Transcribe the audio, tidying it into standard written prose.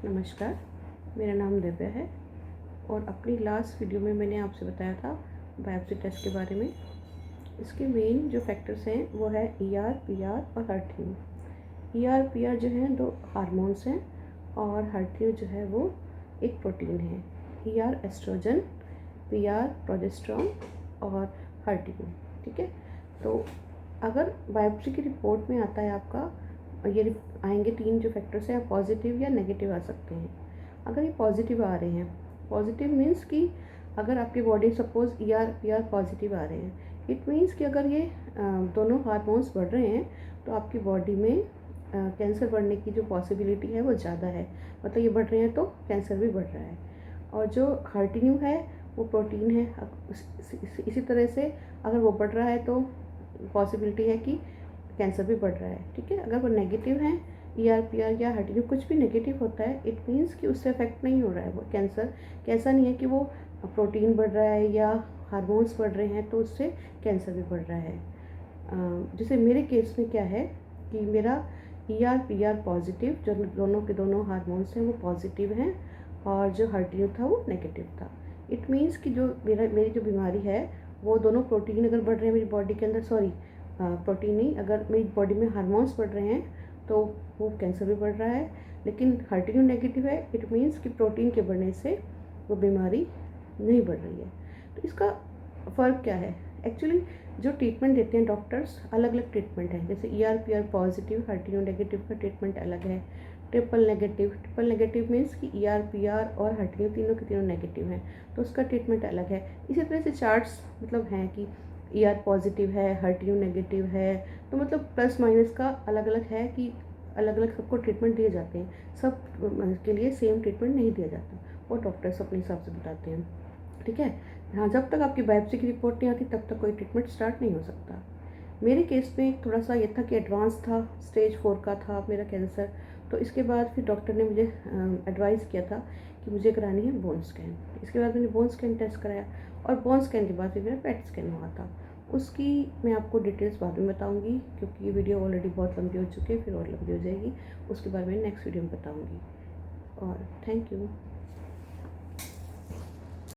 नमस्कार, मेरा नाम दिव्या है और अपनी लास्ट वीडियो में मैंने आपसे बताया था बायोप्सी टेस्ट के बारे में। इसके मेन जो फैक्टर्स हैं वो है ईआर, पीआर और HER2। ईआर, पीआर जो हैं दो हार्मोन्स हैं और HER2 जो है वो एक प्रोटीन है। ईआर एस्ट्रोजन, पीआर प्रोजेस्टेरोन और HER2। ठीक है, तो अगर बायोप्सी की रिपोर्ट में आता है आपका ये आएंगे तीन जो फैक्टर्स हैं, पॉजिटिव या नेगेटिव आ सकते हैं। अगर ये पॉजिटिव आ रहे हैं, पॉजिटिव मीन्स कि अगर आपकी body suppose ER PR positive आ रहे हैं, इट मीन्स कि अगर ये दोनों हार्मोन्स बढ़ रहे हैं तो आपकी बॉडी में कैंसर बढ़ने की जो पॉसिबिलिटी है वो ज़्यादा है। मतलब ये बढ़ रहे हैं तो कैंसर भी बढ़ रहा है। और जो HER2 है वो प्रोटीन है, इसी तरह से अगर वो बढ़ रहा है तो पॉसिबिलिटी है कि कैंसर भी बढ़ रहा है। ठीक है, अगर वो नेगेटिव हैं ईआर पीआर या HER2 कुछ भी नेगेटिव होता है, इट मीन्स कि उससे अफेक्ट नहीं हो रहा है वो कैंसर। कैसा नहीं है कि वो प्रोटीन बढ़ रहा है या हार्मोन्स बढ़ रहे हैं तो उससे कैंसर भी बढ़ रहा है। जैसे मेरे केस में क्या है कि मेरा ईआर पीआर पॉजिटिव, जो दोनों के दोनों हार्मोन्स हैं वो पॉजिटिव हैं और जो HER2 था वो नेगेटिव था। इट मीन्स कि जो मेरी जो बीमारी है वो दोनों प्रोटीन अगर बढ़ रहे हैं मेरी बॉडी के अंदर, प्रोटीन नहीं, अगर मेरी बॉडी में हार्मोन्स बढ़ रहे हैं तो वो कैंसर भी बढ़ रहा है। लेकिन HER2 नेगेटिव है, इट मीन्स कि प्रोटीन के बढ़ने से वो बीमारी नहीं बढ़ रही है। तो इसका फ़र्क क्या है? एक्चुअली जो ट्रीटमेंट देते हैं डॉक्टर्स, अलग अलग ट्रीटमेंट है। जैसे ER PR positive HER2 negative का ट्रीटमेंट अलग है। ट्रिपल नेगेटिव मीन्स कि ईआर पीआर और HER2 तीनों के तीनों नेगेटिव हैं तो उसका ट्रीटमेंट अलग है। इसी तरह से चार्ट्स मतलब हैं कि ईआर पॉजिटिव है, HER2 नेगेटिव है, तो मतलब प्लस माइनस का अलग अलग है कि अलग अलग सबको ट्रीटमेंट दिए जाते हैं। सब के लिए सेम ट्रीटमेंट नहीं दिया जाता, वो डॉक्टर्स अपने हिसाब से बताते हैं। ठीक है, हाँ, जब तक आपकी बायोप्सी की रिपोर्ट नहीं आती तब तक कोई ट्रीटमेंट स्टार्ट नहीं हो सकता। मेरे केस में थोड़ा सा ये था कि एडवांस था, स्टेज 4 का था मेरा कैंसर। तो इसके बाद फिर डॉक्टर ने मुझे एडवाइस किया था कि मुझे करानी है बोन स्कैन। इसके बाद मैंने बोन स्कैन टेस्ट कराया और बोन स्कैन के बाद फिर मेरा पेट स्कैन हुआ था। उसकी मैं आपको डिटेल्स बाद में बताऊंगी क्योंकि ये वीडियो ऑलरेडी बहुत लंबी हो चुकी है, फिर और लंबी हो जाएगी। उसके बारे में नेक्स्ट वीडियो में बताऊंगी। और थैंक यू।